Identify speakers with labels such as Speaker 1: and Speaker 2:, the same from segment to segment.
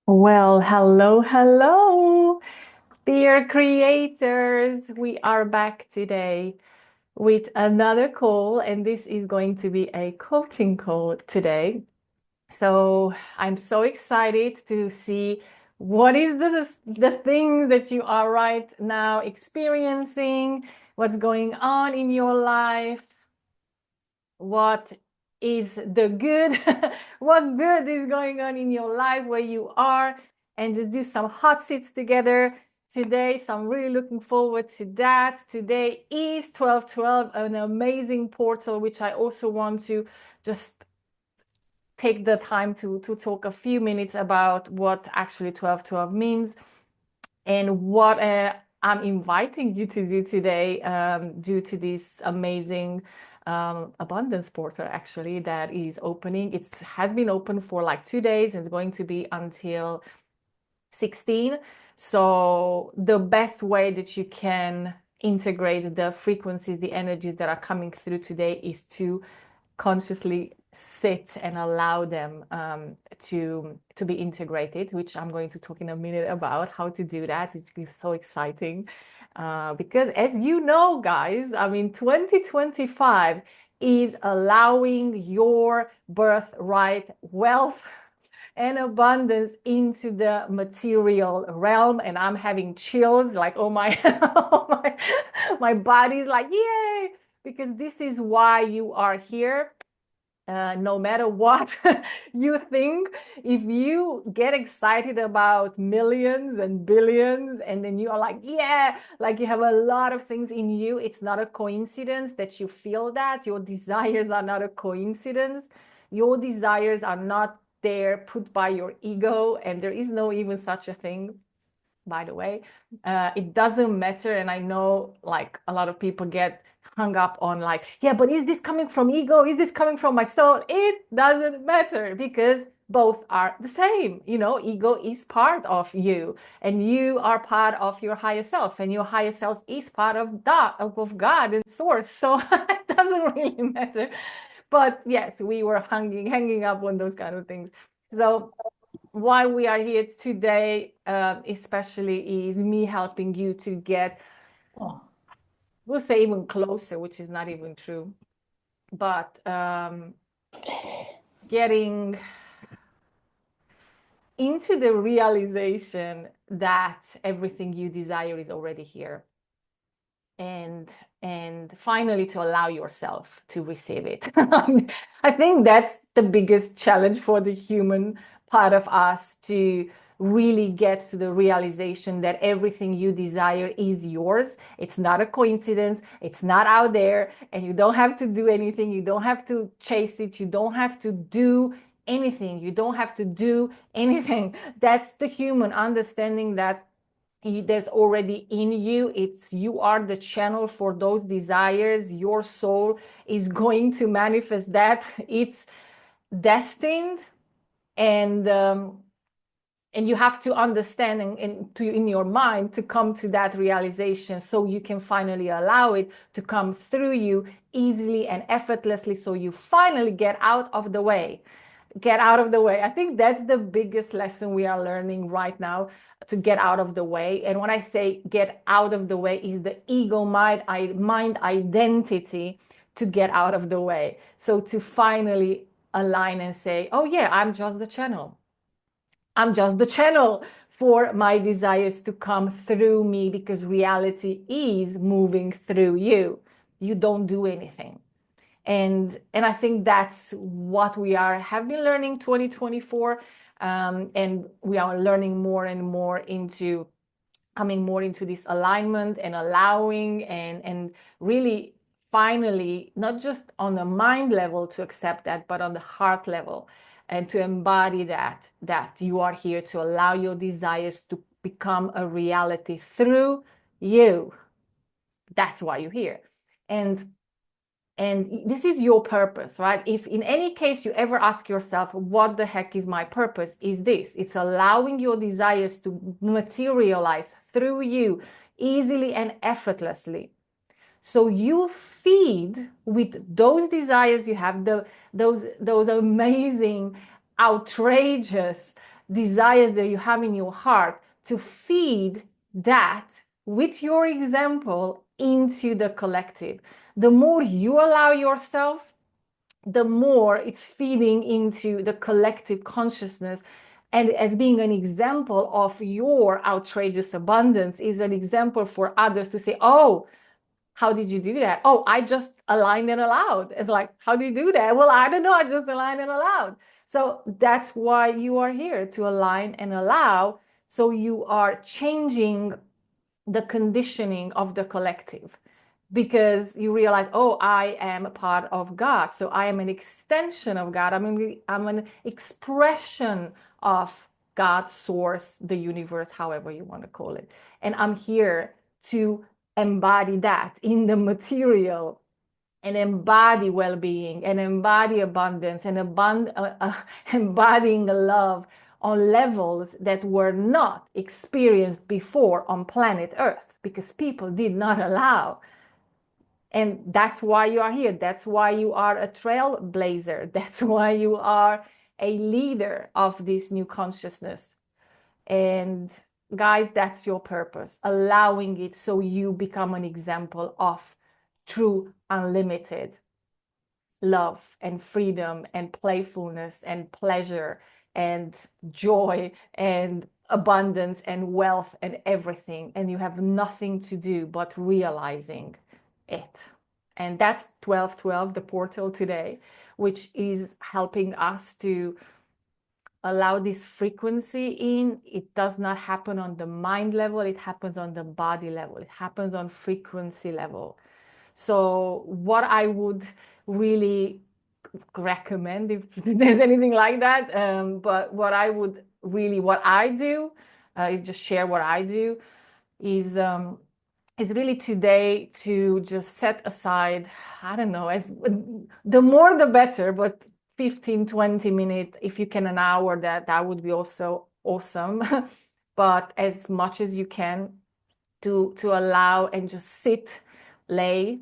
Speaker 1: Well, hello, dear creators. We are back today with another call, and this is going to be a coaching call today. So I'm so excited to see what is the things that you are right now experiencing, what's going on in your life, what is the good, what good is going on in your life where you are, and just do some hot seats together today. So I'm really looking forward to that. Today is 12/12, an amazing portal, which I also want to just take the time to talk a few minutes about what actually 12/12 means and what I'm inviting you to do today, due to this amazing abundance portal actually that is opening. It has been open for like 2 days and it's going to be until 16. So the best way that you can integrate the frequencies, the energies that are coming through today is to consciously sit and allow them to be integrated, which I'm going to talk in a minute about how to do that, which is so exciting. Because as you know, guys, I mean, 2025 is allowing your birthright wealth and abundance into the material realm, and I'm having chills like, oh my, oh my body's like, yay, because this is why you are here. No matter what you think, if you get excited about millions and billions, and then you are like, yeah, like you have a lot of things in you, it's not a coincidence that you feel that. Your desires are not a coincidence. Your desires are not there put by your ego, and there is no even such a thing, by the way. It doesn't matter. And I know like a lot of people get hung up on like, yeah, but is this coming from ego? Is this coming from my soul? It doesn't matter, because both are the same. You know, ego is part of you, and you are part of your higher self, and your higher self is part of that, of God and source. So it doesn't really matter. But yes, we were hanging up on those kind of things. So why we are here today, especially, is me helping you to get, we'll say, even closer, which is not even true, but getting into the realization that everything you desire is already here, and finally to allow yourself to receive it. I think that's the biggest challenge for the human part of us, to really get to the realization that everything you desire is yours. It's not a coincidence. It's not out there, and you don't have to do anything. You don't have to chase it. You don't have to do anything. You don't have to do anything. That's the human understanding that there's already in you. It's, you are the channel for those desires. Your soul is going to manifest that. It's destined. And you have to understand, and to, in your mind, to come to that realization, so you can finally allow it to come through you easily and effortlessly, so you finally get out of the way. Get out of the way. I think that's the biggest lesson we are learning right now, to get out of the way. And when I say get out of the way, is the ego mind identity to get out of the way. So to finally align and say, oh yeah, I'm just the channel. I'm just the channel for my desires to come through me, because reality is moving through you. You don't do anything. And I think that's what we have been learning 2024, and we are learning more and more into coming more into this alignment and allowing, and really finally, not just on the mind level to accept that, but on the heart level, and to embody that you are here to allow your desires to become a reality through you. That's why you're here. And this is your purpose, right? If in any case you ever ask yourself, what the heck is my purpose? Is this, it's allowing your desires to materialize through you easily and effortlessly. So you feed with those desires you have, those amazing, outrageous desires that you have in your heart, to feed that with your example into the collective. The more you allow yourself, the more it's feeding into the collective consciousness. And as being an example of your outrageous abundance is an example for others to say, oh, how did you do that? Oh, I just aligned and allowed. It's like, how do you do that? Well, I don't know. I just aligned and allowed. So that's why you are here, to align and allow. So you are changing the conditioning of the collective, because you realize, oh, I am a part of God. So I am an extension of God. I'm an expression of God, source, the universe, however you want to call it. And I'm here to embody that in the material, and embody well-being, and embody abundance, and embodying love on levels that were not experienced before on planet Earth, because people did not allow. And that's why you are here. That's why you are a trailblazer. That's why you are a leader of this new consciousness. And guys, that's your purpose, allowing it so you become an example of true unlimited love and freedom and playfulness and pleasure and joy and abundance and wealth and everything. And you have nothing to do but realizing it. And that's 1212, the portal today, which is helping us to allow this frequency in. It does not happen on the mind level, it happens on the body level, it happens on frequency level. So what I would really recommend, if there's anything like that, but what I do, is just share what I do, is really today to just set aside, I don't know, as the more the better, but 15-20 minutes, if you can an hour, that would be also awesome. But as much as you can, to allow and just sit, lay,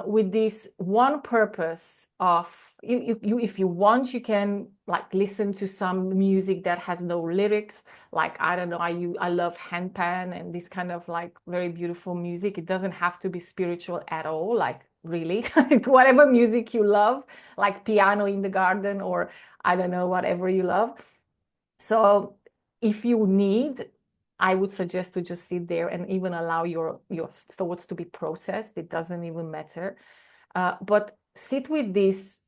Speaker 1: with this one purpose of you if you want, you can like listen to some music that has no lyrics, like I don't know, I love handpan and this kind of like very beautiful music. It doesn't have to be spiritual at all, like really whatever music you love, like piano in the garden, or I don't know, whatever you love. So if you need, I would suggest to just sit there and even allow your thoughts to be processed. It doesn't even matter. But sit with this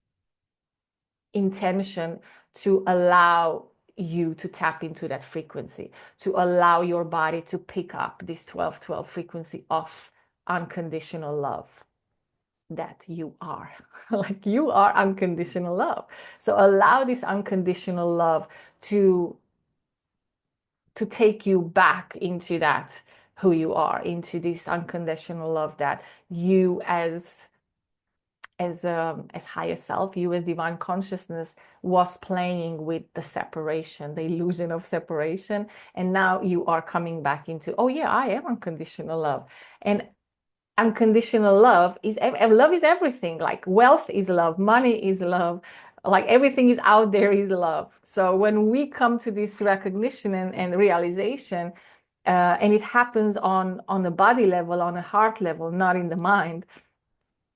Speaker 1: intention to allow you to tap into that frequency, to allow your body to pick up this 1212 frequency of unconditional love that you are. Like you are unconditional love. So allow this unconditional love to take you back into that, who you are, into this unconditional love that you as higher self, you as divine consciousness, was playing with the separation, the illusion of separation. And now you are coming back into, oh yeah, I am unconditional love. And unconditional love is everything. Like wealth is love, money is love, like everything is out there is love. So when we come to this recognition and realization, and it happens on the body level, on a heart level, not in the mind.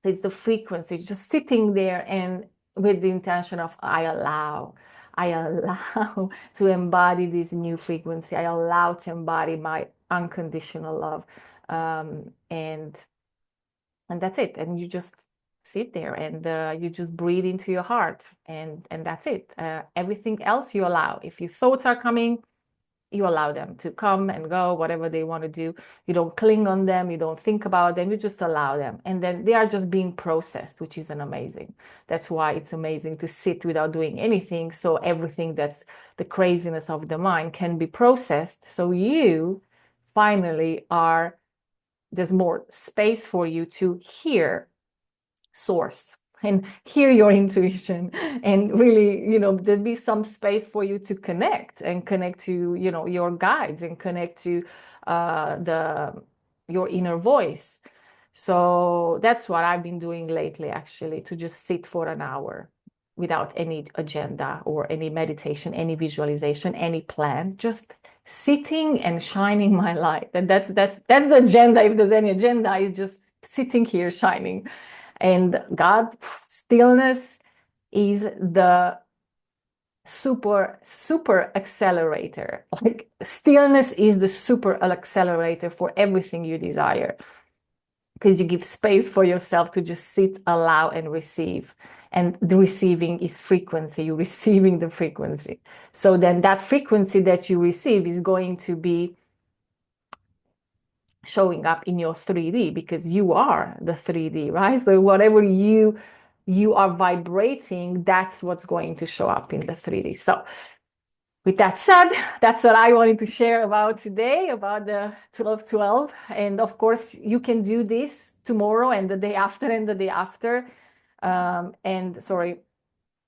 Speaker 1: So it's the frequency, it's just sitting there and with the intention of I allow to embody this new frequency. I allow to embody my unconditional love, and that's it. And you just sit there and you just breathe into your heart, and that's it. Everything else you allow. If your thoughts are coming, you allow them to come and go, whatever they want to do. You don't cling on them, you don't think about them, you just allow them. And then they are just being processed, which is an amazing. That's why it's amazing to sit without doing anything. So everything that's the craziness of the mind can be processed. So you finally there's more space for you to hear source and hear your intuition, and really, there'd be some space for you to connect to, your guides, and connect to your inner voice. So that's what I've been doing lately, actually, to just sit for an hour without any agenda or any meditation, any visualization, any plan, just sitting and shining my light. And that's the agenda. If there's any agenda, is just sitting here shining. And God, stillness is the super accelerator. Like stillness is the super accelerator for everything you desire, because you give space for yourself to just sit, allow, and receive. And the receiving is frequency. You're receiving the frequency. So then that frequency that you receive is going to be showing up in your 3D, because you are the 3D, right? So whatever you are vibrating, that's what's going to show up in the 3D. So with that said, that's what I wanted to share about today, about the 12-12. And of course, you can do this tomorrow and the day after and the day after. And sorry,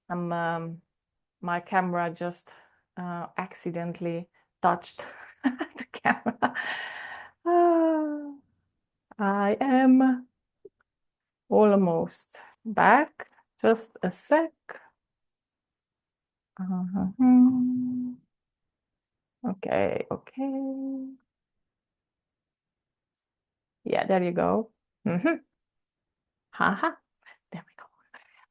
Speaker 1: my camera just accidentally touched the camera. I am almost back. Just a sec. Okay. Yeah, there you go. Haha. There we go.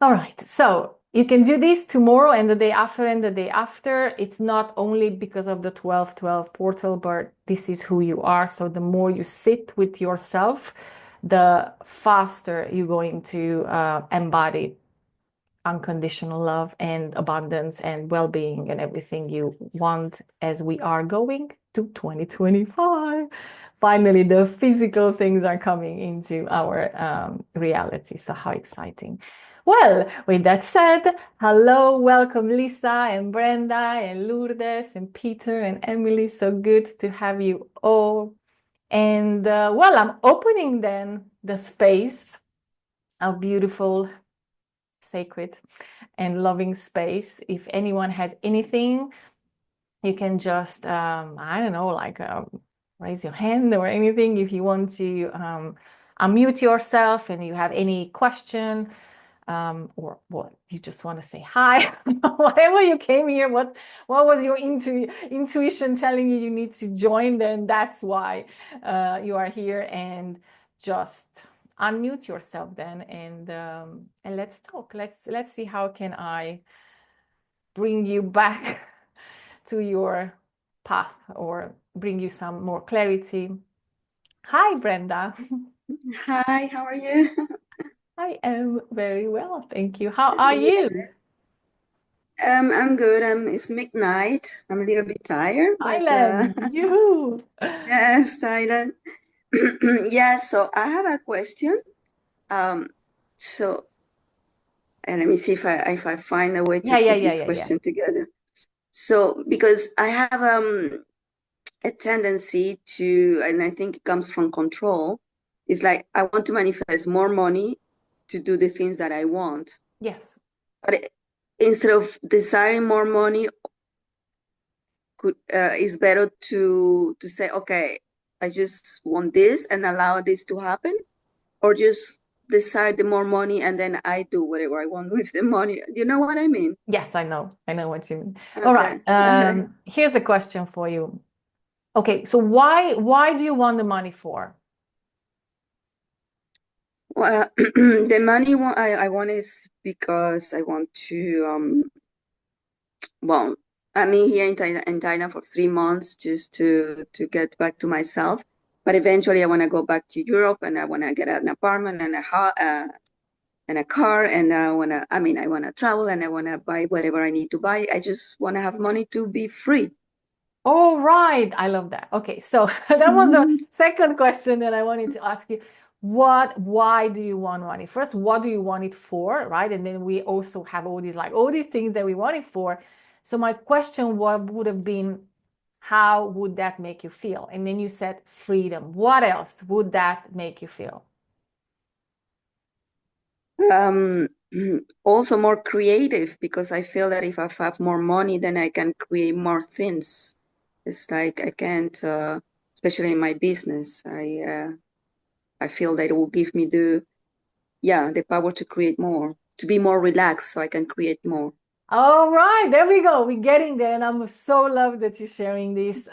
Speaker 1: All right. So you can do this tomorrow and the day after and the day after. It's not only because of the 12-12 portal, but this is who you are. So the more you sit with yourself, the faster you're going to embody unconditional love and abundance and well-being and everything you want, as we are going to 2025. Finally, the physical things are coming into our reality. So how exciting. Well, with that said, hello, welcome Lisa and Brenda and Lourdes and Peter and Emily. So good to have you all. And well, I'm opening then the space, our beautiful, sacred and loving space. If anyone has anything, you can just, I don't know, like raise your hand or anything. If you want to unmute yourself and you have any question, or what you just want to say hi, whatever you came here, what was your intuition telling you need to join, then that's why you are here. And just unmute yourself then, and let's talk. Let's see how can I bring you back to your path or bring you some more clarity. Hi, Brenda.
Speaker 2: Hi, how are you?
Speaker 1: I am very well, thank you. How are you?
Speaker 2: I'm good. It's midnight. I'm a little bit tired, but
Speaker 1: Thailand, you.
Speaker 2: yes, Thailand. Yeah, so I have a question. Um, so let me see if I find a way to put this
Speaker 1: Yeah.
Speaker 2: question together. So because I have a tendency to, and I think it comes from control, it's like I want to manifest more money to do the things that I want.
Speaker 1: Yes.
Speaker 2: But instead of desiring more money, it's better to say, okay, I just want this and allow this to happen, or just decide the more money and then I do whatever I want with the money. You know what I mean?
Speaker 1: Yes, I know. I know what you mean. All right.
Speaker 2: Okay.
Speaker 1: Here's a question for you. Okay, so why do you want the money for?
Speaker 2: Well, the money I want is because I want to well, I'm here in Thailand for 3 months just to get back to myself. But eventually, I want to go back to Europe and I want to get an apartment and a car, and I want to travel and I want to buy whatever I need to buy. I just want to have money to be free.
Speaker 1: All right, I love that. Okay, so that was the second question that I wanted to ask you. Why do you want money? First, what do you want it for, right? And then we also have all these things that we want it for. So my question would have been, how would that make you feel? And then you said freedom. What else would that make you feel?
Speaker 2: Um, Also more creative, because I feel that if I have more money, then I can create more things. It's like I can't, especially in my business. I feel that it will give me the power to create more, be more relaxed so I can create more.
Speaker 1: All right, there we go. We're getting there. And I'm so love that you're sharing this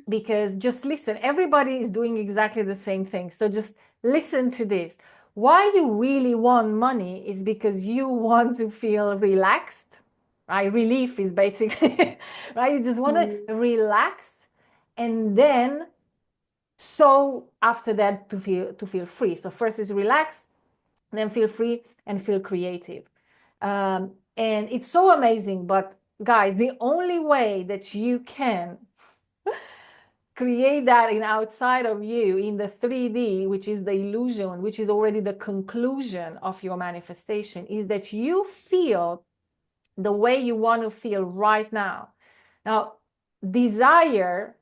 Speaker 1: because just listen, everybody is doing exactly the same thing. So just listen to this. Why you really want money is because you want to feel relaxed, right? Relief is basically, right? You just want to relax and then so after that to feel free. So first is relax, then feel free and feel creative. And it's so amazing. But guys, the only way that you can create that in outside of you in the 3D, which is the illusion, which is already the conclusion of your manifestation, is that you feel the way you want to feel right now. Now, desire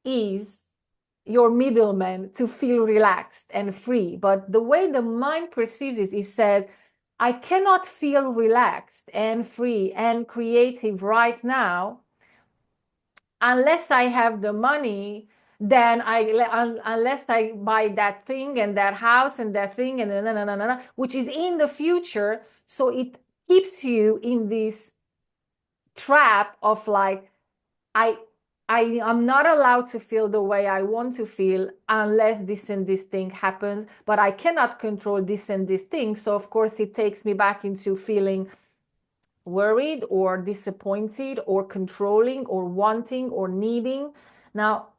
Speaker 1: is your middleman to feel relaxed and free. But the way the mind perceives it, it says, I cannot feel relaxed and free and creative right now unless I have the money. Then unless I buy that thing and that house and that thing and which is in the future. So it keeps you in this trap of like, I I'm not allowed to feel the way I want to feel unless this and this thing happens, but I cannot control this and this thing. So of course it takes me back into feeling worried or disappointed or controlling or wanting or needing. Now,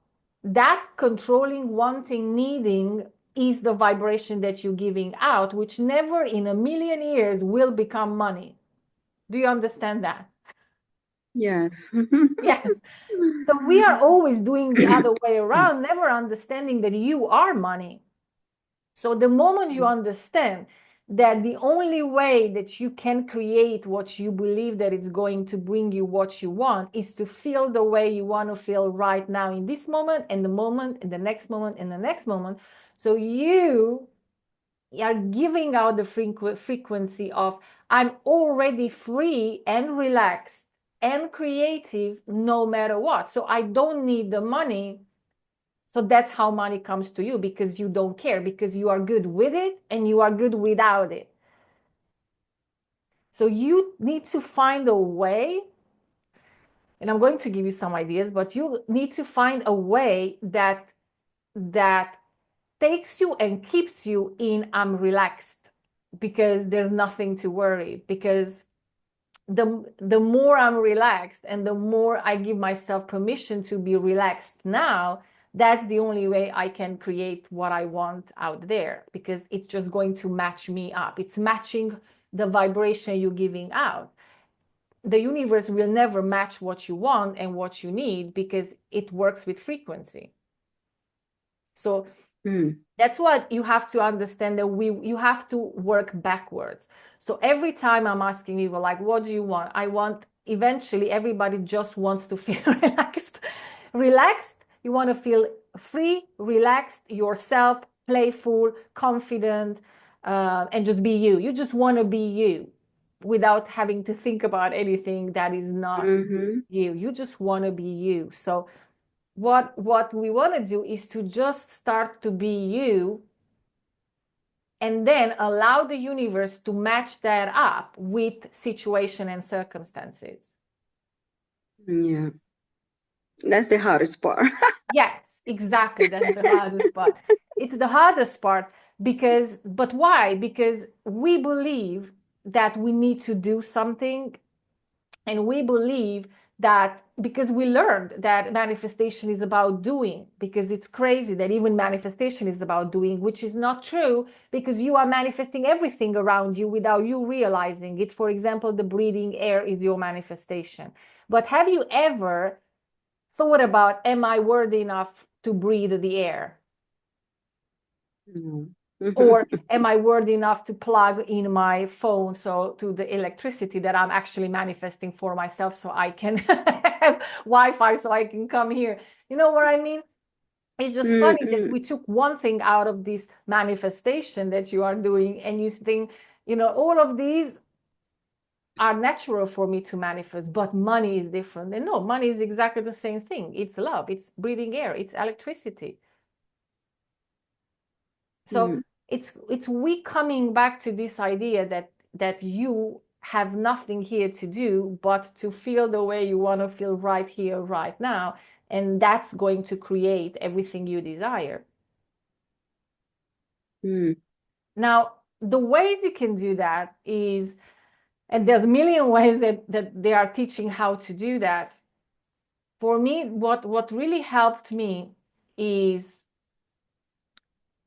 Speaker 1: that controlling, wanting, needing is the vibration that you're giving out, which never in a million years will become money. Do you understand that?
Speaker 2: Yes.
Speaker 1: Yes. So we are always doing the other way around, never understanding that you are money. So the moment you understand that the only way that you can create what you believe that it's going to bring you what you want is to feel the way you want to feel right now in this moment and the moment and the next moment and the next moment. So you are giving out the frequency of I'm already free and relaxed and creative no matter what. So I don't need the money. So that's how money comes to you because you don't care, because you are good with it and you are good without it. So you need to find a way, and I'm going to give you some ideas, but you need to find a way that takes you and keeps you in I'm relaxed because there's nothing to worry, because the more I'm relaxed and the more I give myself permission to be relaxed now, that's the only way I can create what I want out there, because it's just going to match me up. It's matching the vibration you're giving out. The universe will never match what you want and what you need because it works with frequency. So that's what you have to understand, that you have to work backwards. So every time I'm asking you, like, what do you want? I want, eventually everybody just wants to feel relaxed. Relaxed, you want to feel free, relaxed, yourself, playful, confident, and just be you. You just want to be you without having to think about anything that is not you. You just want to be you. So what we want to do is to just start to be you and then allow the universe to match that up with situation and circumstances.
Speaker 2: Yeah. That's the hardest part.
Speaker 1: Yes, exactly. That's the hardest part. It's the hardest part because, but why? Because we believe that we need to do something, and we believe that because we learned that manifestation is about doing, because it's crazy that even manifestation is about doing, which is not true, because you are manifesting everything around you without you realizing it. For example, the breathing air is your manifestation. But have you ever thought about, am I worthy enough to breathe the air?
Speaker 2: No.
Speaker 1: Or am I worthy enough to plug in my phone so to the electricity that I'm actually manifesting for myself so I can have Wi-Fi so I can come here? You know what I mean? It's just funny that we took one thing out of this manifestation that you are doing and you think, you know, all of these are natural for me to manifest, but money is different. And no, money is exactly the same thing. It's love, it's breathing air, it's electricity. So it's we coming back to this idea that that you have nothing here to do but to feel the way you want to feel right here, right now. And that's going to create everything you desire. Now, the ways you can do that is, and there's a million ways that they are teaching how to do that. For me, what really helped me is,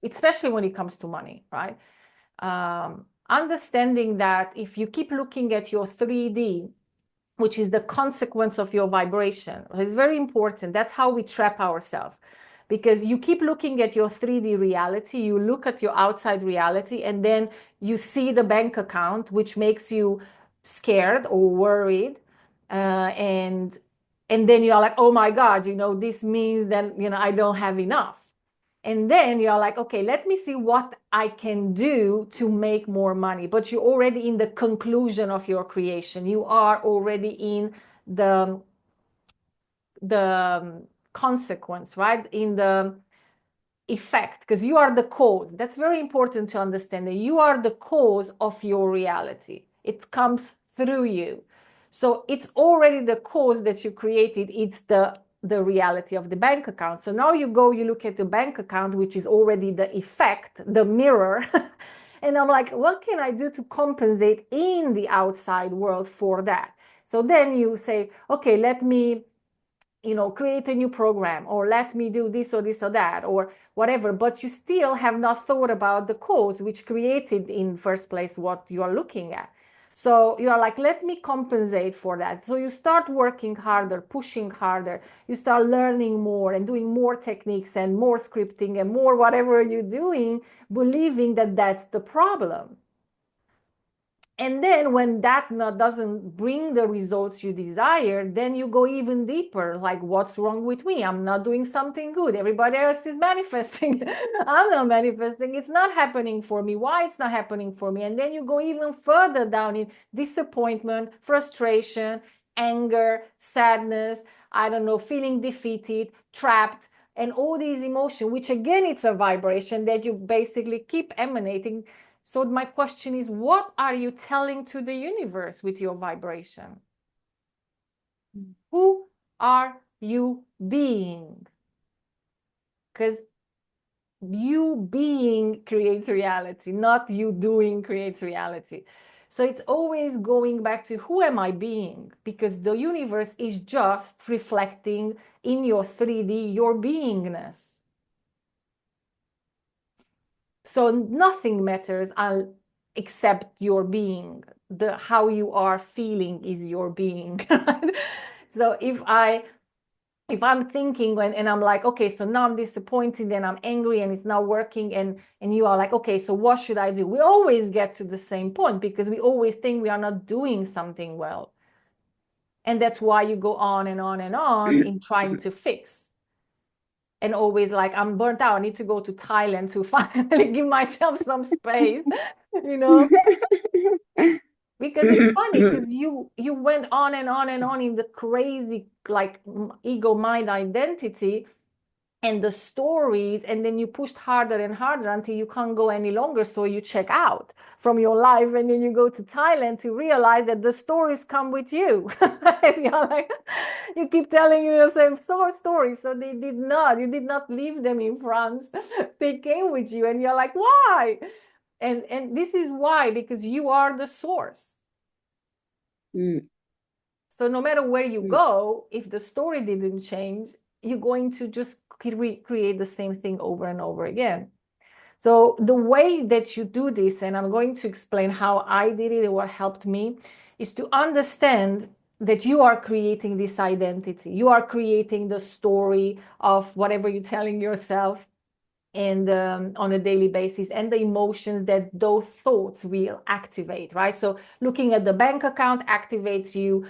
Speaker 1: especially when it comes to money, right? Understanding that if you keep looking at your 3D, which is the consequence of your vibration, it's very important. That's how we trap ourselves. Because you keep looking at your 3D reality, you look at your outside reality, and then you see the bank account, which makes you scared or worried. And then you're like, oh my God, this means that, I don't have enough. And then you're like, okay, let me see what I can do to make more money. But you're already in the conclusion of your creation. You are already in the consequence, right? In the effect, because you are the cause. That's very important to understand, that you are the cause of your reality. It comes through you. So it's already the cause that you created. It's the reality of the bank account. So now you look at the bank account, which is already the effect, the mirror. And I'm like, what can I do to compensate in the outside world for that? So then you say, okay, let me create a new program, or let me do this or this or that or whatever, but you still have not thought about the cause which created in first place what you are looking at. So you are like, let me compensate for that. So you start working harder, pushing harder, you start learning more and doing more techniques and more scripting and more whatever you're doing, believing that that's the problem. And then when that doesn't bring the results you desire, then you go even deeper. Like, what's wrong with me? I'm not doing something good. Everybody else is manifesting. I'm not manifesting. It's not happening for me. Why it's not happening for me? And then you go even further down in disappointment, frustration, anger, sadness, I don't know, feeling defeated, trapped, and all these emotions, which again, it's a vibration that you basically keep emanating. So my question is, what are you telling to the universe with your vibration? Who are you being? Because you being creates reality, not you doing creates reality. So it's always going back to, who am I being? Because the universe is just reflecting in your 3D your beingness. So nothing matters except your being. How you are feeling is your being. So if I'm thinking and I'm like, okay, so now I'm disappointed and I'm angry and it's not working, and you are like, okay, so what should I do? We always get to the same point because we always think we are not doing something well. And that's why you go on and on and on in trying to fix. And always like, I'm burnt out, I need to go to Thailand to finally give myself some space, because it's funny, because you went on and on and on in the crazy like ego mind identity and the stories, and then you pushed harder and harder until you can't go any longer, so you check out from your life, and then you go to Thailand to realize that the stories come with you. You're like, you keep telling you the same story, so you did not leave them in France. They came with you, and you're like, why? And this is why, because you are the source. So no matter where you go, if the story didn't change, you're going to just recreate the same thing over and over again. So the way that you do this, and I'm going to explain how I did it and what helped me, is to understand that you are creating this identity. You are creating the story of whatever you're telling yourself, and on a daily basis, and the emotions that those thoughts will activate, right? So looking at the bank account activates you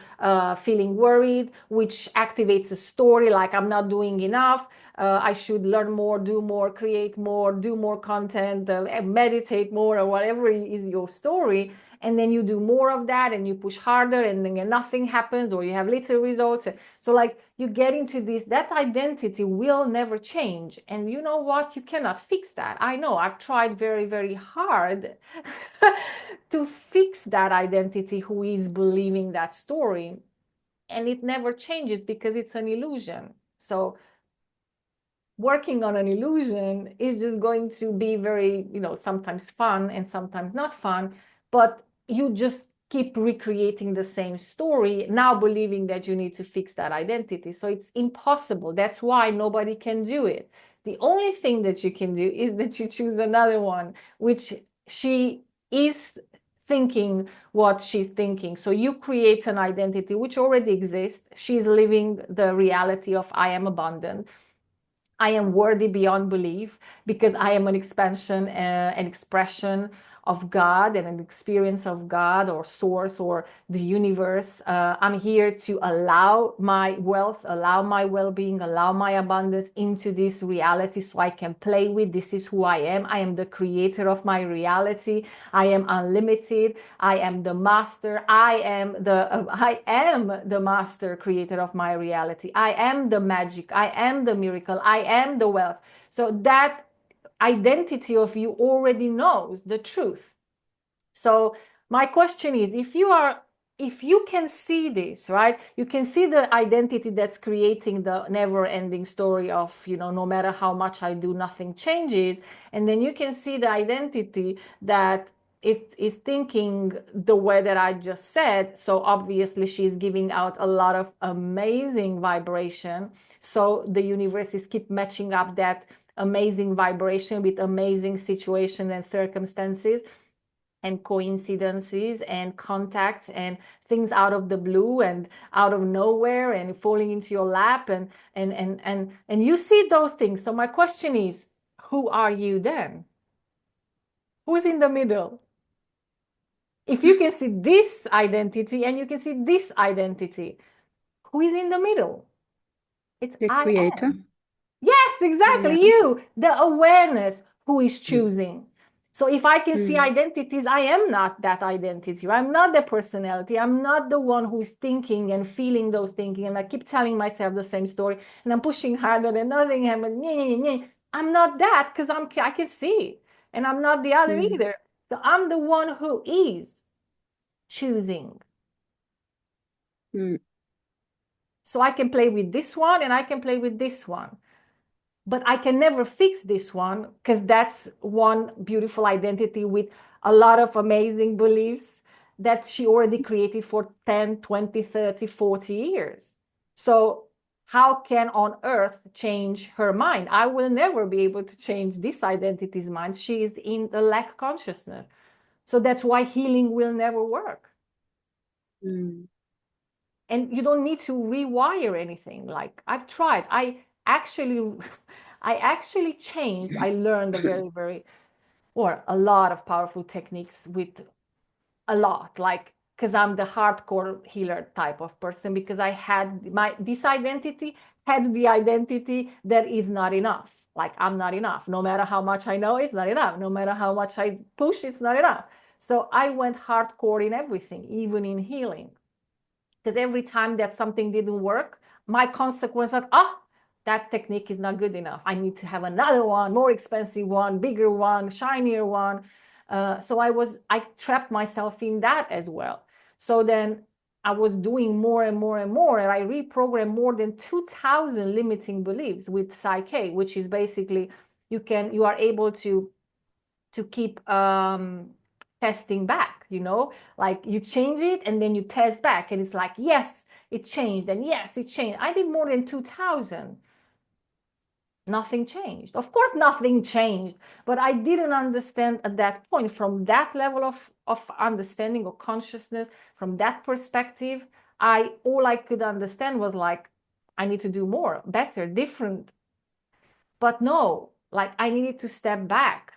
Speaker 1: feeling worried, which activates a story like, I'm not doing enough, I should learn more, do more, create more, do more content, meditate more, or whatever is your story. and then you do more of that and you push harder and then nothing happens or you have little results. So like you get into this, that identity will never change. And you know what? You cannot fix that. I know I've tried very, very hard to fix that identity who is believing that story. And it never changes because it's an illusion. So working on an illusion is just going to be very, sometimes fun and sometimes not fun, but you just keep recreating the same story, now believing that you need to fix that identity. So it's impossible. That's why nobody can do it. The only thing that you can do is that you choose another one, which she is thinking what she's thinking. So you create an identity which already exists. She's living the reality of I am abundant. I am worthy beyond belief because I am an expansion, an expression of God and an experience of God or source or the universe. I'm here to allow my wealth, allow my well-being, allow my abundance into this reality so I can play with. This is who I am. I am the creator of my reality. I am unlimited. I am the master. I am the master creator of my reality. I am the magic. I am the miracle. I am the wealth. So that identity of you already knows the truth. So my question is, if you can see this, right, you can see the identity that's creating the never-ending story of, no matter how much I do, nothing changes. And then you can see the identity that is thinking the way that I just said. So obviously she's giving out a lot of amazing vibration. So the universe is keep matching up that amazing vibration with amazing situations and circumstances and coincidences and contacts and things out of the blue and out of nowhere and falling into your lap and you see those things. So my question is, who are you then? Who's in the middle? If you can see this identity and you can see this identity, who is in the middle? It's
Speaker 2: The
Speaker 1: I
Speaker 2: creator.
Speaker 1: am. Yes,
Speaker 2: Yeah.
Speaker 1: exactly. You, the awareness who is
Speaker 2: Mm.
Speaker 1: choosing. So if I can see
Speaker 2: Mm.
Speaker 1: identities, I am not that identity. I'm not the personality. I'm not the one who is thinking and feeling those thinking. And I keep telling myself the same story and I'm pushing harder and nothing happens. I'm not that because I can see. And I'm not the other
Speaker 2: Mm.
Speaker 1: either. So I'm the one who is choosing.
Speaker 2: Mm.
Speaker 1: So I can play with this one and I can play with this one. But I can never fix this one because that's one beautiful identity with a lot of amazing beliefs that she already created for 10, 20, 30, 40 years. So how can on earth change her mind? I will never be able to change this identity's mind. She is in the lack consciousness. So that's why healing will never work.
Speaker 2: Mm.
Speaker 1: And you don't need to rewire anything. Like I've tried. Actually I actually changed. I learned a very, very, or a lot of powerful techniques with a lot, like, because I'm the hardcore healer type of person, because I had this identity had the identity that is not enough. Like I'm not enough. No matter how much I know, it's not enough. No matter how much I push, it's not enough. So I went hardcore in everything, even in healing. Because every time that something didn't work, my consequence was, that technique is not good enough. I need to have another one, more expensive one, bigger one, shinier one. So I trapped myself in that as well. So then I was doing more and more and more, and I reprogrammed more than 2,000 limiting beliefs with Psyche, which is basically you are able to keep testing back, like you change it and then you test back and it's like, yes, it changed, and yes, it changed. I did more than 2,000. Nothing changed. Of course, nothing changed, but I didn't understand at that point, from that level of understanding or consciousness, from that perspective, all I could understand was like, I need to do more, better, different. But no, like I needed to step back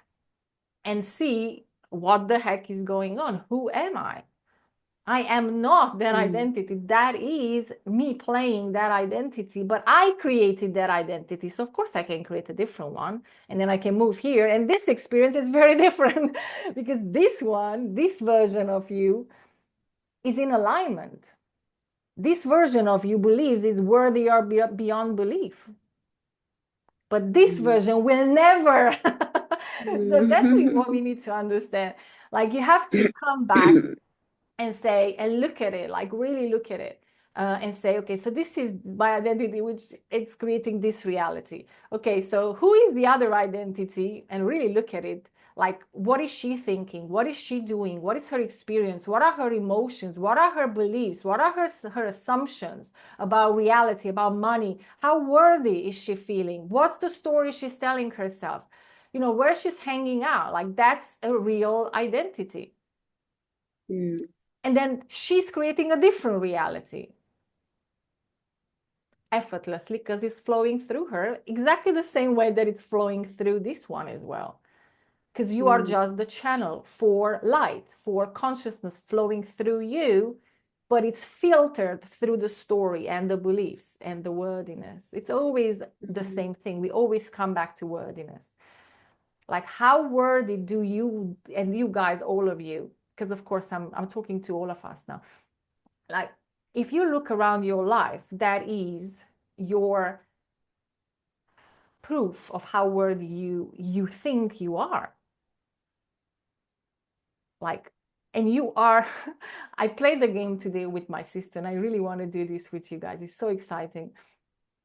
Speaker 1: and see what the heck is going on. Who am I? I am not that identity. That is me playing that identity, but I created that identity. So of course I can create a different one, and then I can move here. And this experience is very different because this one, this version of you is in alignment. This version of you believes is worthy or beyond belief. But this version will never. So that's what we need to understand. Like you have to come back and say and look at it, like really look at it, and say, okay, so this is my identity, which it's creating this reality. Okay, so who is the other identity? And really look at it. Like, what is she thinking? What is she doing? What is her experience? What are her emotions? What are her beliefs? What are her assumptions about reality, about money? How worthy is she feeling? What's the story she's telling herself? You know, where she's hanging out. Like, that's a real identity. And then she's creating a different reality effortlessly because it's flowing through her exactly the same way that it's flowing through this one as well. Because you are just the channel for light, for consciousness flowing through you, but it's filtered through the story and the beliefs and the wordiness. It's always the same thing. We always come back to wordiness. Like, how worthy do you, and you guys, all of you, because of course I'm talking to all of us now. Like, if you look around your life, that is your proof of how worthy you think you are. Like, and you are. I played the game today with my sister, and I really want to do this with you guys. It's so exciting.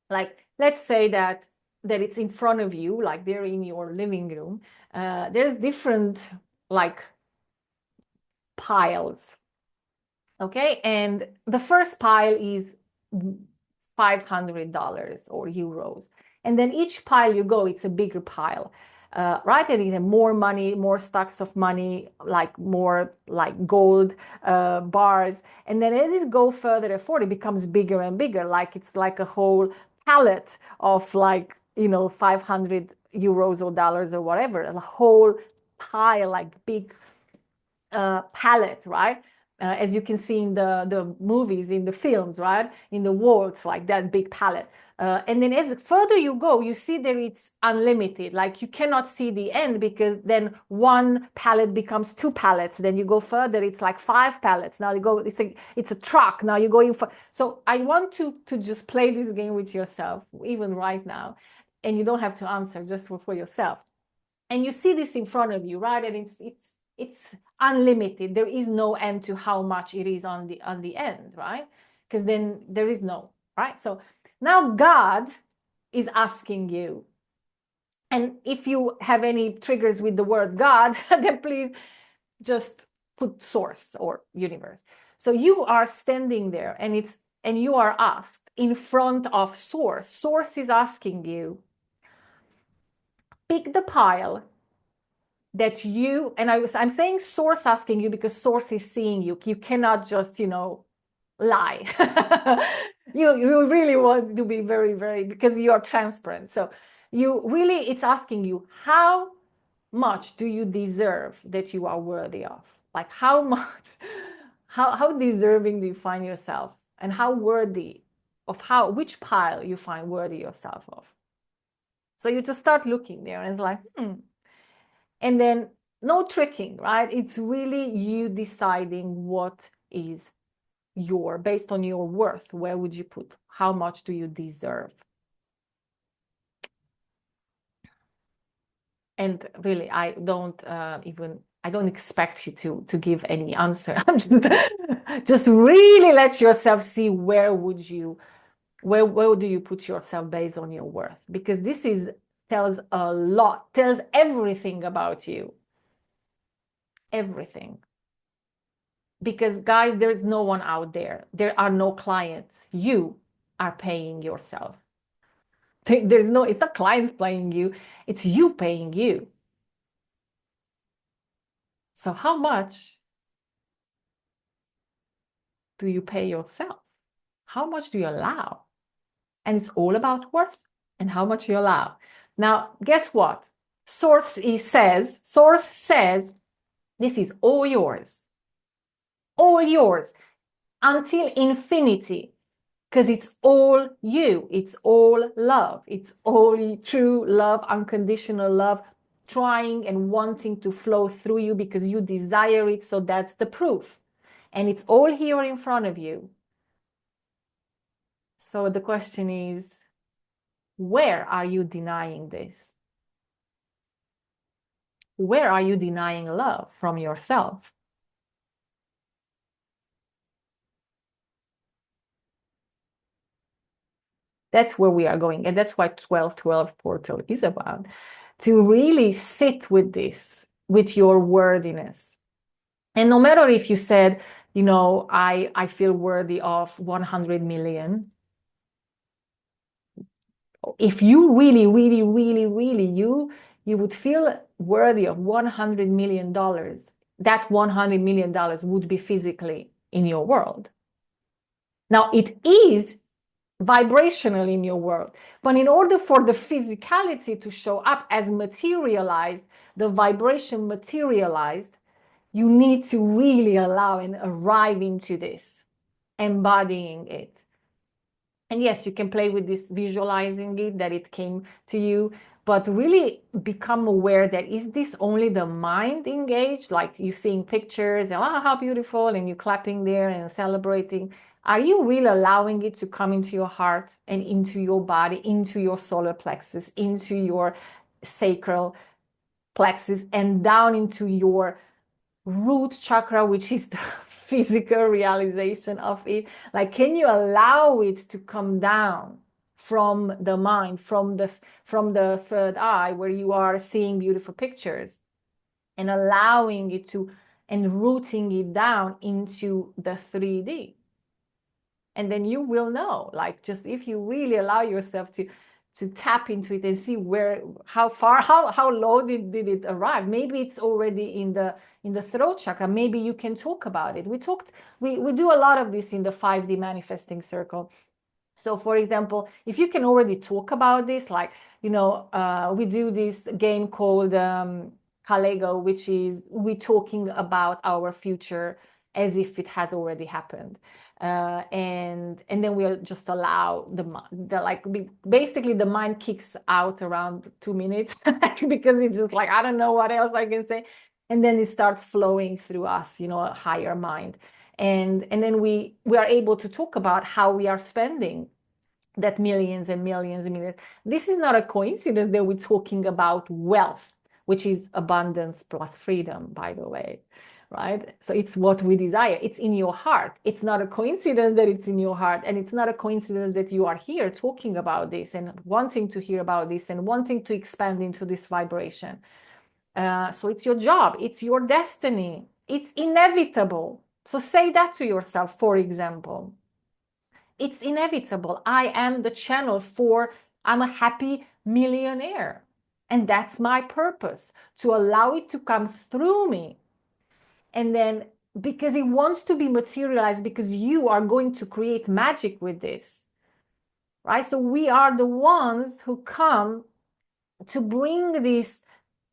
Speaker 1: Like, let's say that it's in front of you, like they're in your living room. There's different like piles. Okay, and the first pile is $500 or euros, and then each pile you go, it's a bigger pile, right? And it's more money, more stacks of money, like more like gold bars, and then as it go further forward, it becomes bigger and bigger, like it's like a whole pallet of like, you know, 500 euros or dollars or whatever, a whole pile, like big palette, right? As you can see in the movies, in the films, right? In the works, like that big palette. And then as further you go, you see that it's unlimited. Like you cannot see the end because then one palette becomes two palettes. Then you go further, it's like 5 palettes. Now you go, it's a truck. Now you're going for. So I want to just play this game with yourself, even right now. And you don't have to answer, just for yourself. And you see this in front of you, right? And it's unlimited. There is no end to how much it is on the end, right? Because then there is no, right? So now God is asking you, and if you have any triggers with the word God, then please just put source or universe. So you are standing there, and you are asked in front of source. Source is asking you, pick the pile that you, and I'm saying source asking you because source is seeing you. You cannot just, you know, lie. You really want to be very, very, because you are transparent. So you really, it's asking you, how much do you deserve that you are worthy of? Like how much, how deserving do you find yourself, and how worthy of which pile you find worthy yourself of? So you just start looking there, and it's like, and then no tricking, right? It's really you deciding what is based on your worth. Where would you put? How much do you deserve? And really, I don't expect you to give any answer. I'm just really let yourself see where do you put yourself based on your worth? Because this tells a lot, tells everything about you. Everything. Because guys, there's no one out there. There are no clients. You are paying yourself. It's not clients paying you, it's you paying you. So how much do you pay yourself? How much do you allow? And it's all about worth and how much you allow. Now, guess what? Source says, this is all yours. all yours until infinity, because it's all you. It's all love. It's all true love, unconditional love, trying and wanting to flow through you because you desire it. So that's the proof. And it's all here in front of you. So the question is, where are you denying this? Where are you denying love from yourself? That's where we are going. And that's what 1212 portal is about. To really sit with this, with your worthiness. And no matter if you said, you know, I feel worthy of 100 million. If you really, really, really, really, you would feel worthy of $100 million, that $100 million would be physically in your world. Now, it is vibrational in your world, but in order for the physicality to show up as materialized, the vibration materialized, you need to really allow and arrive into this, embodying it. And yes, you can play with this, visualizing it, that it came to you, but really become aware that is this only the mind engaged, like you seeing pictures and how beautiful, and you clapping there and celebrating. Are you really allowing it to come into your heart and into your body, into your solar plexus, into your sacral plexus, and down into your root chakra, which is the physical realization of it? Like, can you allow it to come down from the mind, from the third eye, where you are seeing beautiful pictures, and allowing it to, and rooting it down into the 3D? And then you will know, like, just if you really allow yourself to tap into it and see where, how far, how low did it arrive. Maybe it's already in the throat chakra. Maybe you can talk about it. We do a lot of this in the 5D manifesting circle. So for example, if you can already talk about this, like, you know, we do this game called Kalego, which is we talking about our future as if it has already happened. And then we'll just allow basically the mind kicks out around 2 minutes because it's just like, I don't know what else I can say. And then it starts flowing through us, you know, a higher mind. And then we are able to talk about how we are spending that millions and millions and millions. This is not a coincidence that we're talking about wealth, which is abundance plus freedom, by the way, right? So it's what we desire. It's in your heart. It's not a coincidence that it's in your heart. And it's not a coincidence that you are here talking about this and wanting to hear about this and wanting to expand into this vibration. So it's your job. It's your destiny. It's inevitable. So say that to yourself, for example. It's inevitable. I am the channel for, I'm a happy millionaire. And that's my purpose, to allow it to come through me. And then, because it wants to be materialized, because you are going to create magic with this, right? So we are the ones who come to bring this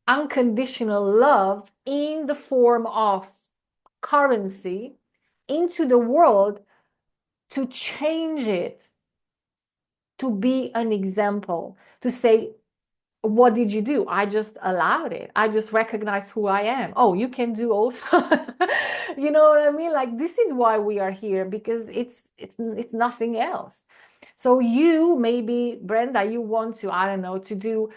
Speaker 1: unconditional love in the form of currency into the world, to change it, to be an example, to say, what did you do? I just allowed it. I just recognized who I am. Oh, you can do also. You know what I mean? Like, this is why we are here, because it's nothing else. So you, maybe Brenda, you want to, I don't know, to do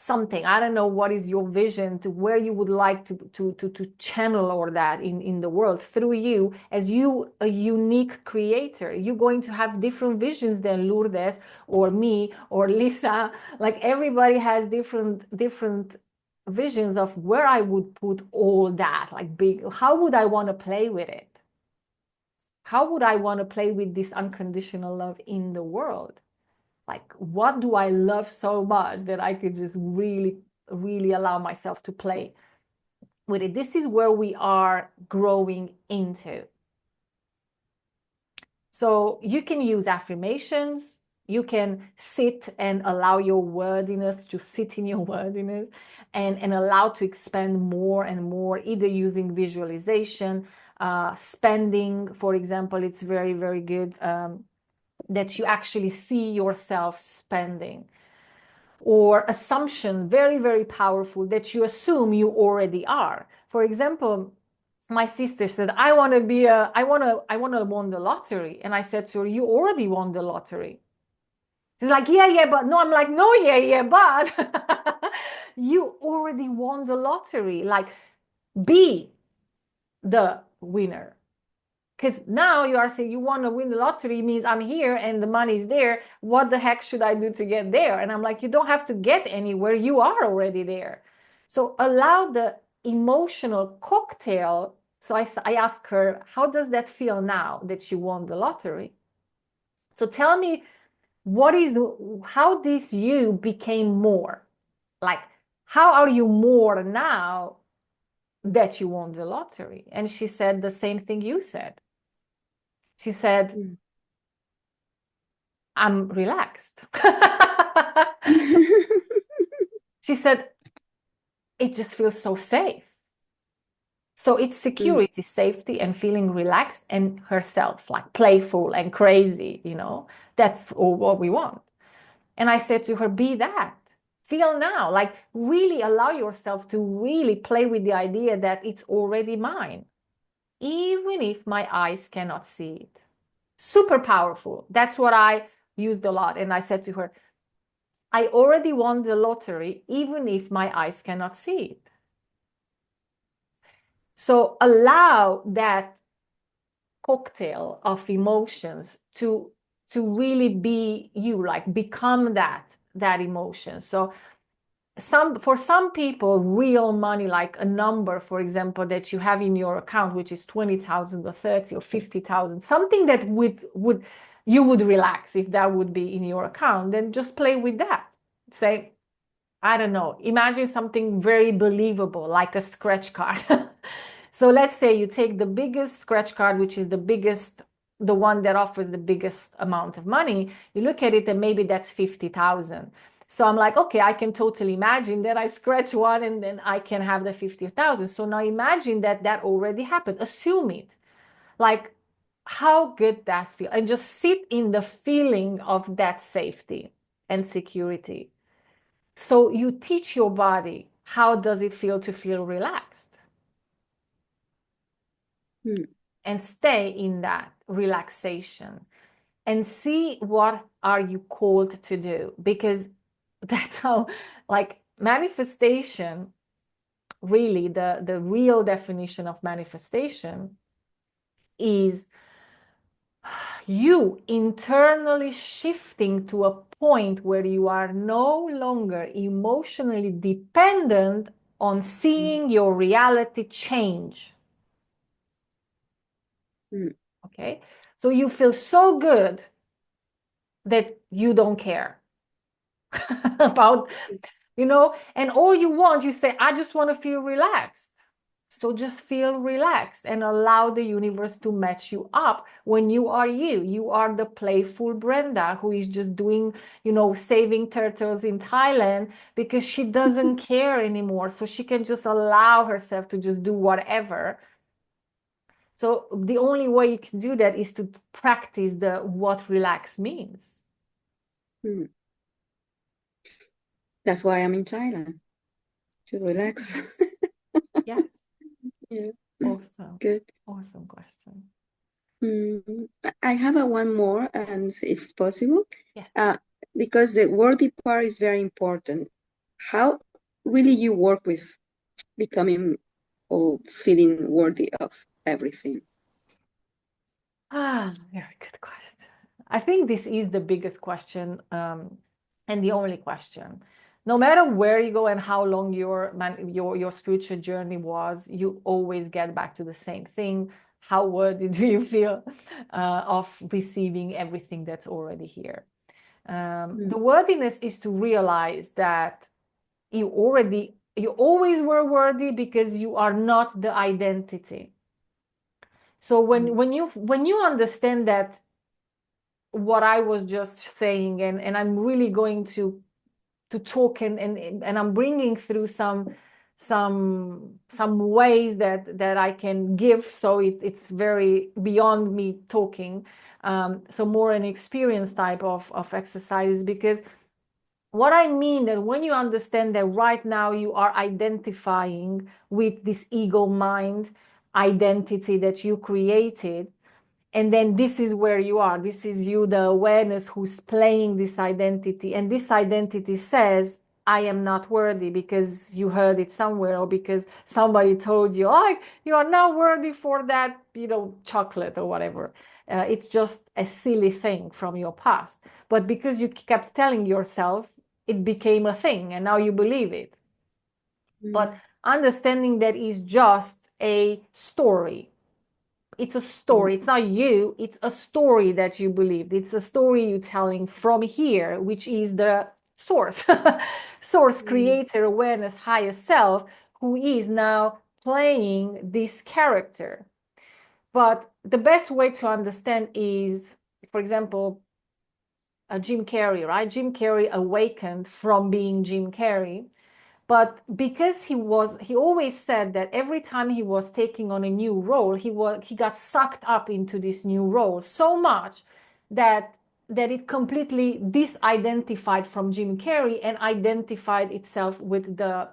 Speaker 1: something. I don't know what is your vision, to where you would like to channel all that in the world through you, as you, a unique creator. You're going to have different visions than Lourdes or me or Lisa. Like, everybody has different visions of where I would put all that, like, big. How would I want to play with it? How would I want to play with this unconditional love in the world? Like, what do I love so much that I could just really, really allow myself to play with it? This is where we are growing into. So you can use affirmations. You can sit and allow your worthiness to sit in your worthiness, and allow to expand more and more, either using visualization, Spending, for example, it's very, very good that you actually see yourself spending. Or assumption, very, very powerful, that you assume you already are. For example, my sister said, I want to win the lottery. And I said to her, you already won the lottery. She's like, yeah, but no. I'm like, no, yeah, but you already won the lottery. Like, be the winner. Because now you are saying you want to win the lottery means I'm here and the money's there. What the heck should I do to get there? And I'm like, you don't have to get anywhere. You are already there. So allow the emotional cocktail. So I asked her, how does that feel now that you won the lottery? So tell me, how this you became more? Like, how are you more now that you won the lottery? And she said the same thing you said. She said, I'm relaxed. She said, it just feels so safe. So it's security, safety, and feeling relaxed and herself, like playful and crazy, that's all what we want. And I said to her, be that. Feel now, like really allow yourself to really play with the idea that it's already mine, even if my eyes cannot see it. Super powerful. That's what I used a lot. And I said to her, I already won the lottery, even if my eyes cannot see it. So allow that cocktail of emotions to really be you, like become that emotion. So for some people, real money, like a number, for example, that you have in your account, which is 20,000 or 30 or 50,000, something that you would relax if that would be in your account, then just play with that. Say, I don't know, imagine something very believable, like a scratch card. So let's say you take the biggest scratch card, which is the one that offers the biggest amount of money. You look at it and maybe that's 50,000. So I'm like, okay, I can totally imagine that I scratch one and then I can have the 50,000. So now imagine that already happened. Assume it. Like, how good that feels. And just sit in the feeling of that safety and security. So you teach your body, how does it feel to feel relaxed? And stay in that relaxation and see what are you called to do, because that's how, like, manifestation, really the real definition of manifestation is you internally shifting to a point where you are no longer emotionally dependent on seeing your reality change. Okay, so you feel so good that you don't care about, and all you want, you say, I just want to feel relaxed. So just feel relaxed and allow the universe to match you up when you are you. You are the playful Brenda who is just doing, saving turtles in Thailand because she doesn't care anymore. So she can just allow herself to just do whatever. So the only way you can do that is to practice what relax means.
Speaker 2: That's why I'm in Thailand, to relax.
Speaker 1: Yes.
Speaker 2: Yeah.
Speaker 1: Awesome.
Speaker 2: Good.
Speaker 1: Awesome question.
Speaker 2: I have one more, and if possible,
Speaker 1: Yeah.
Speaker 2: because the worthy part is very important. How really you work with becoming or feeling worthy of everything?
Speaker 1: Very good question. I think this is the biggest question, and the only question. No matter where you go and how long your spiritual journey was, you always get back to the same thing. How worthy do you feel of receiving everything that's already here? The worthiness is to realize that you always were worthy because you are not the identity. So when you understand that, what I was just saying, and I'm really going to talk and I'm bringing through some some ways that I can give. So it's very beyond me talking. So more an experience type of exercises, because what I mean that when you understand that right now you are identifying with this ego mind identity that you created, and then this is where you are, this is you, the awareness who's playing this identity, and this identity says I am not worthy because you heard it somewhere, or because somebody told you, oh, you are not worthy for that, chocolate or whatever. It's just a silly thing from your past, but because you kept telling yourself, it became a thing, and now you believe it. But understanding that is just a story. It's a story. It's not you. It's a story that you believed. It's a story you're telling from here, which is the source, source, creator, awareness, higher self, who is now playing this character. But the best way to understand is, for example, Jim Carrey, right? Jim Carrey awakened from being Jim Carrey. But because he always said that every time he was taking on a new role, he got sucked up into this new role so much that it completely disidentified from Jim Carrey and identified itself with the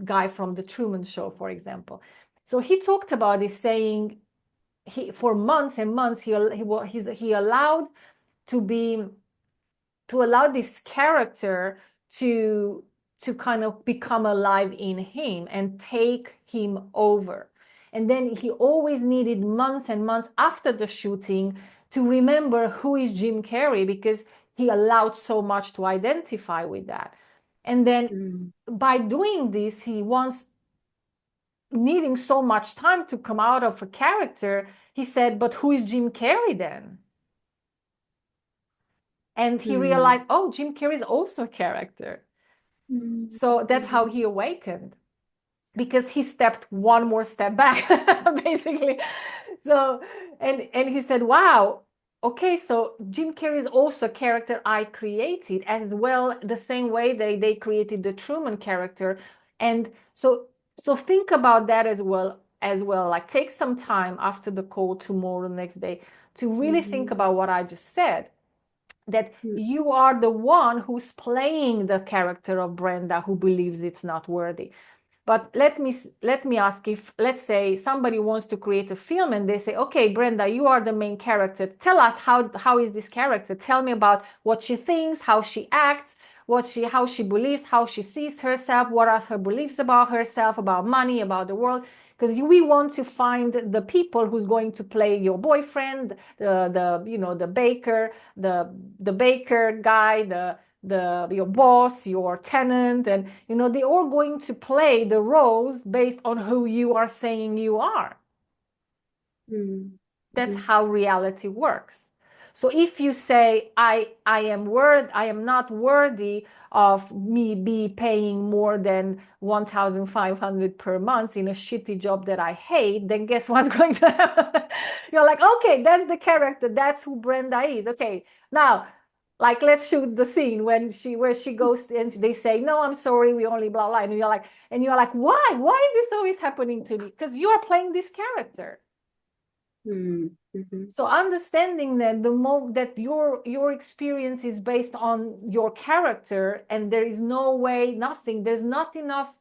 Speaker 1: guy from the Truman Show, for example. So he talked about this, saying for months and months he allowed to allow this character to kind of become alive in him and take him over. And then he always needed months and months after the shooting to remember who is Jim Carrey, because he allowed so much to identify with that. And then by doing this, he wants needing so much time to come out of a character, he said, but who is Jim Carrey then? And he realized, oh, Jim Carrey is also a character. So that's how he awakened, because he stepped one more step back, basically. So, and he said, wow, okay, so Jim Carrey is also a character I created as well, the same way they created the Truman character. And so think about that as well. Like, take some time after the call tomorrow, next day, to really think about what I just said, that you are the one who's playing the character of Brenda, who believes it's not worthy. But let me ask, if let's say somebody wants to create a film and they say, okay, Brenda, you are the main character, tell us how is this character, tell me about what she thinks, how she acts, how she believes, how she sees herself, what are her beliefs about herself, about money, about the world. Because we want to find the people who's going to play your boyfriend, the baker, the baker guy, your boss, your tenant, and they're all going to play the roles based on who you are saying you are. That's how reality works. So if you say I am not worthy of me be paying more than 1,500 per month in a shitty job that I hate, then guess what's going to happen? You're like, okay, that's the character, that's who Brenda is. Okay, now, like, let's shoot the scene where she goes and they say, no, I'm sorry, we only blah blah, and you're like, why is this always happening to me? Because you are playing this character. So understanding that that your experience is based on your character, and there is no way, there's not enough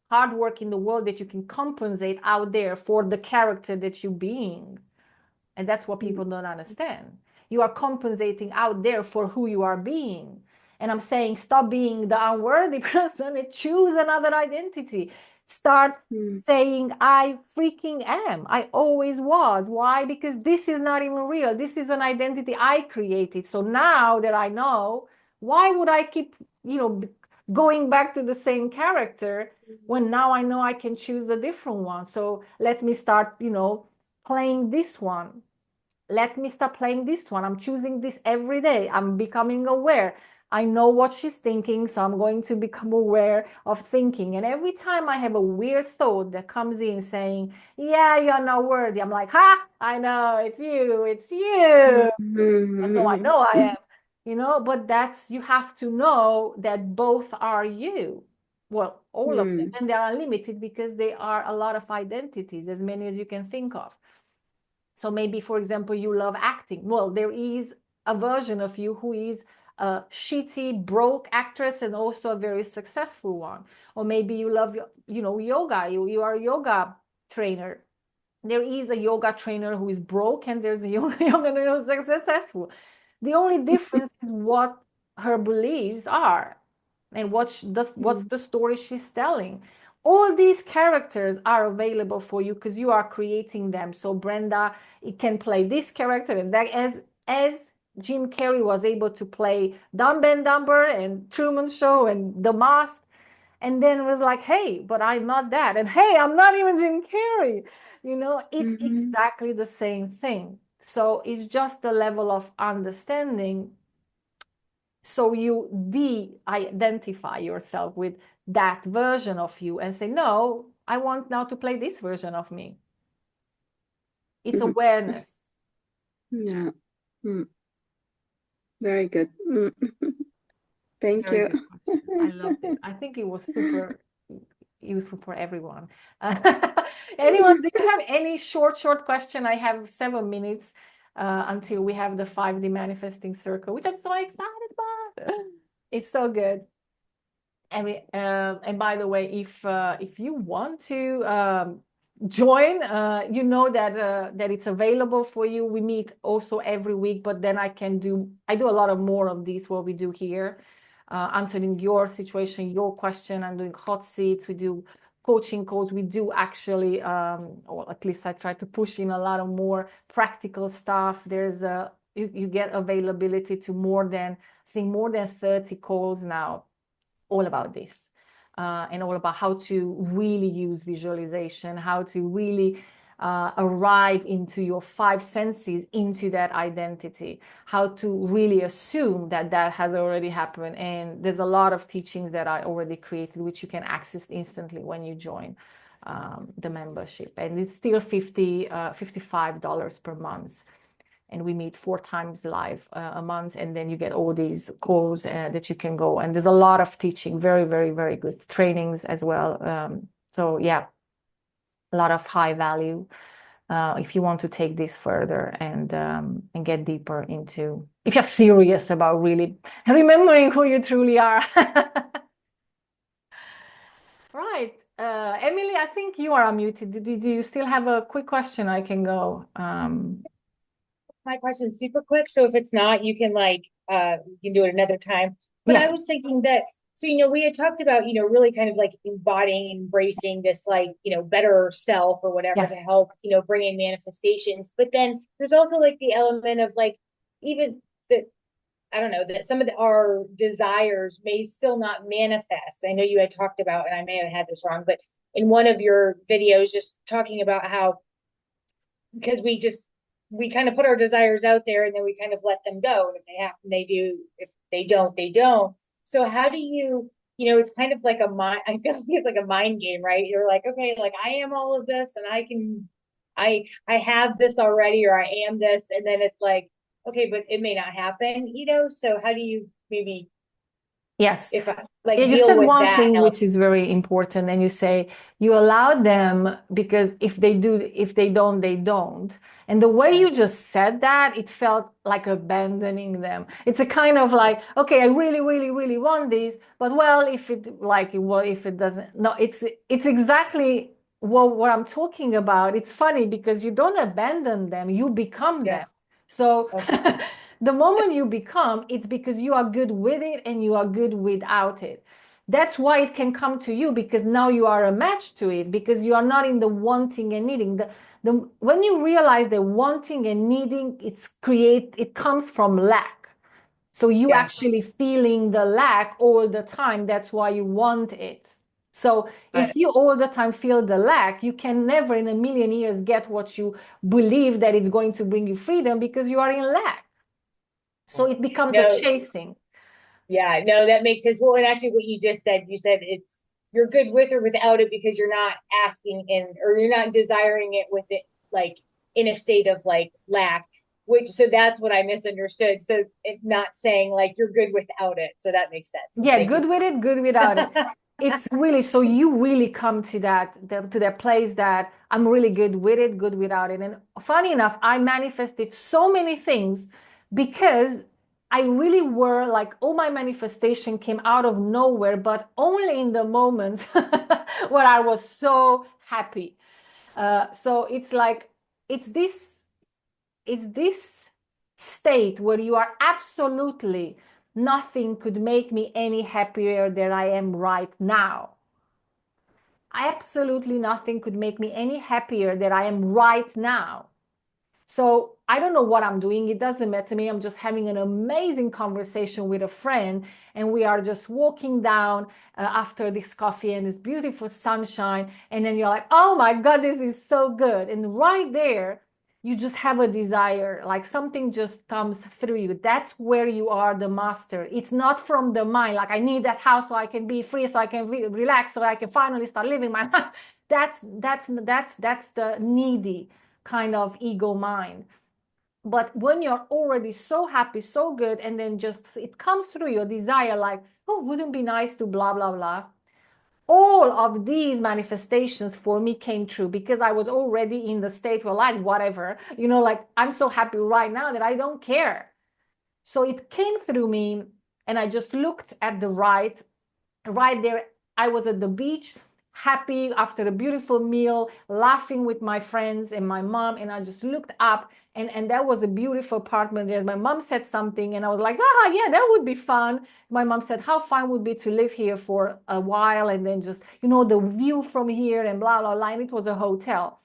Speaker 1: hard work in the world that you can compensate out there for the character that you're being. And that's what people don't understand. You are compensating out there for who you are being. And I'm saying, stop being the unworthy person and choose another identity. Start saying, I freaking am. I always was. Why? Because this is not even real. This is an identity I created. So now that I know, why would I keep, going back to the same character when now I know I can choose a different one? So let me start, playing this one. Let me stop playing this one. I'm choosing this every day. I'm becoming aware. I know what she's thinking, so I'm going to become aware of thinking. And every time I have a weird thought that comes in saying, yeah, you're not worthy, I'm like, ha, I know, it's you. But no, I know I am. but you have to know that both are you. Well, all of them,
Speaker 2: Mm.
Speaker 1: and they are unlimited because they are a lot of identities, as many as you can think of. So maybe, for example, you love acting. Well, there is a version of you who is a shitty, broke actress and also a very successful one. Or maybe you love, yoga. You are a yoga trainer. There is a yoga trainer who is broke and there's a yoga trainer who is successful. The only difference is what her beliefs are and what's
Speaker 2: Mm.
Speaker 1: the story she's telling. All these characters are available for you because you are creating them. So Brenda, it can play this character and that, as Jim Carrey was able to play Dumb and Dumber and Truman Show and The Mask, and then was like, hey, but I'm not that, and hey, I'm not even Jim Carrey. It's
Speaker 2: Mhm.
Speaker 1: exactly the same thing. So it's just the level of understanding, so you de-identify yourself with that version of you and say, no, I want now to play this version of me. It's
Speaker 2: Mhm.
Speaker 1: awareness.
Speaker 2: Yeah. Mm. Very good. Mm. Thank
Speaker 1: Very
Speaker 2: you.
Speaker 1: good question. I loved it. I think it was super useful for everyone. Anyone, do you have any short question? I have 7 minutes until we have the 5D manifesting circle, which I'm so excited about. It's so good. And by the way, if you want to join, you know that it's available for you. We meet also every week, but then I do a lot of more of these what we do here, answering your situation, your question. I'm doing hot seats. We do coaching calls. We do actually, or at least I try to push in a lot of more practical stuff. You get availability to more than, I think, more than 30 calls now, all about this, and all about how to really use visualization, how to really arrive into your 5 senses, into that identity, how to really assume that that has already happened. And there's a lot of teachings that I already created, which you can access instantly when you join the membership. And it's still $55 per month, and we meet 4 times live a month, and then you get all these calls that you can go, and there's a lot of teaching, very, very, very good trainings as well. So yeah, a lot of high value if you want to take this further and get deeper into, if you're serious about really remembering who you truly are. Right. Emily, I think you are unmuted. Do you still have a quick question? I can go.
Speaker 3: My question is super quick. So if it's not, you can you can do it another time. But I
Speaker 1: Yeah.
Speaker 3: was thinking that, so, we had talked about, really kind of like embodying, embracing this, better self or whatever to
Speaker 1: Yes.
Speaker 3: help, bring in manifestations. But then there's also like the element of even that, I don't know, that some of our desires may still not manifest. I know you had talked about, and I may have had this wrong, but in one of your videos, just talking about how, because we kind of put our desires out there and then we kind of let them go. And if they happen, they do. If they don't, they don't. So how do it's kind of like a mind, I feel like it's like a mind game, right? You're like, okay, like I am all of this and I have this already, or I am this. And then it's like, okay, but it may not happen. So how do you maybe,
Speaker 1: Yes.
Speaker 3: if I
Speaker 1: Yeah, you
Speaker 3: deal
Speaker 1: said
Speaker 3: with
Speaker 1: one
Speaker 3: that
Speaker 1: thing which
Speaker 3: element?
Speaker 1: is very important, and you say you allow them because if they do, if they don't, they don't. And the way
Speaker 3: Yeah,
Speaker 1: you just said that, it felt like abandoning them. It's a kind of like, okay, I really, really, really want this, but well, if it doesn't, no, it's exactly what I'm talking about. It's funny because you don't abandon them, you become
Speaker 3: yeah.
Speaker 1: them. So
Speaker 3: Okay.
Speaker 1: the moment you become, it's because you are good with it and you are good without it. That's why it can come to you, because now you are a match to it, because you are not in the wanting and needing. When you realize that wanting and needing, it comes from lack. So you
Speaker 3: Yeah.
Speaker 1: actually feeling the lack all the time. That's why you want it. So
Speaker 3: Got
Speaker 1: if you all the time feel the lack, you can never in a million years get what you believe that it's going to bring you freedom, because you are in lack. So
Speaker 3: it.
Speaker 1: it becomes a
Speaker 3: No,
Speaker 1: chasing.
Speaker 3: yeah, no, that makes sense. Well, and actually, what you just said, you said you're good with or without it because you're not asking or you're not desiring it with it, like in a state of like lack. so that's what I misunderstood. So not saying like you're good without it. So that makes sense.
Speaker 1: Yeah, good with it, good without it. It's really, so you really come to that place that I'm really good with it, good without it. And funny enough, I manifested so many things because I really were like, all my manifestation came out of nowhere, but only in the moments where I was so happy. So it's like, it's this state where you are absolutely, nothing could make me any happier than I am right now. Absolutely nothing could make me any happier than I am right now. So I don't know what I'm doing. It doesn't matter to me. I'm just having an amazing conversation with a friend, and we are just walking down after this coffee and this beautiful sunshine. And then you're like, oh my God, this is so good. And right there, you just have a desire, like something just comes through you. That's where you are the master. It's not from the mind, like I need that house so I can be free, so I can relax, so I can finally start living my life. That's the needy kind of ego mind. But when you're already so happy, so good, and then just it comes through your desire, like, oh, wouldn't it be nice to blah blah blah. All of these manifestations for me came true because I was already in the state where, like, whatever, like I'm so happy right now that I don't care. So it came through me, and I just looked at the right there. I was at the beach, happy after a beautiful meal, laughing with my friends and my mom, and I just looked up, and that was a beautiful apartment there. My mom said something, and I was like, yeah, that would be fun. My mom said, how fun would be to live here for a while, and then just, the view from here and blah, blah, blah. And it was a hotel.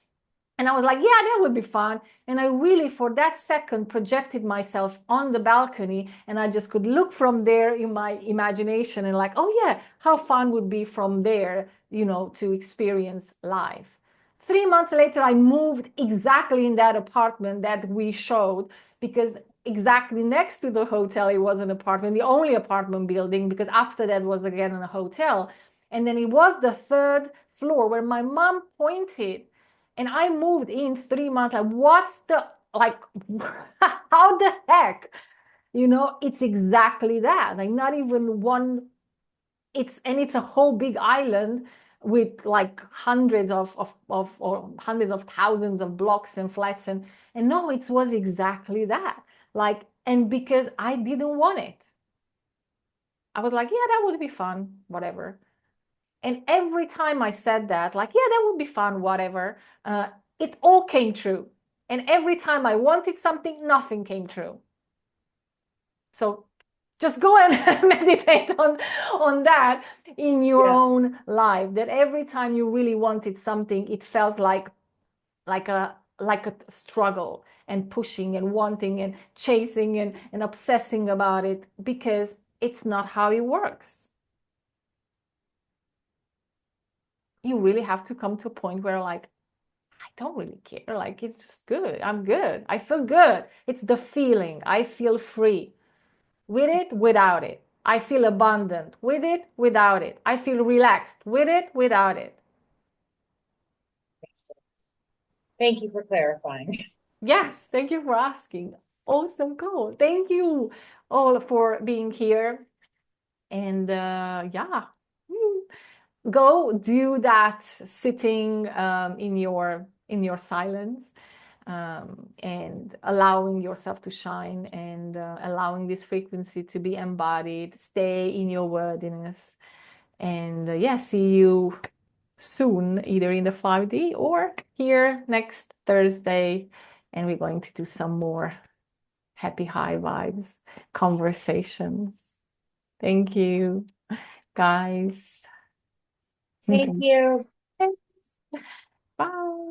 Speaker 1: And I was like, yeah, that would be fun. And I really, for that second, projected myself on the balcony, and I just could look from there in my imagination and like, oh yeah, how fun would be from there, to experience life. 3 months later, I moved exactly in that apartment that we showed, because exactly next to the hotel, it was an apartment, the only apartment building, because after that was again a hotel. And then it was the third floor where my mom pointed. And I moved in 3 months. Like, what's the, like, how the heck? It's exactly that. Like, not even one, it's a whole big island with like hundreds or hundreds of thousands of blocks and flats. And no, it was exactly that. Like, and because I didn't want it, I was like, yeah, that would be fun, whatever. And every time I said that, like, yeah, that would be fun, whatever, it all came true. And every time I wanted something, nothing came true. So just go and meditate on that in your own life, that every time you really wanted something, it felt like a struggle and pushing and wanting and chasing and obsessing about it, because it's not how it works. You really have to come to a point where, like, I don't really care. Like, it's just good. I'm good. I feel good. It's the feeling. I feel free with it, without it. I feel abundant with it, without it. I feel relaxed with it, without it.
Speaker 3: Thank you for clarifying.
Speaker 1: Yes, thank you for asking. Awesome, cool. Thank you all for being here. And yeah, go do that sitting in your silence, and allowing yourself to shine, and allowing this frequency to be embodied. Stay in your worthiness, and yeah, see you soon, either in the 5D or here next Thursday. And we're going to do some more happy high vibes conversations. Thank you, guys.
Speaker 3: Thank you.
Speaker 1: Bye.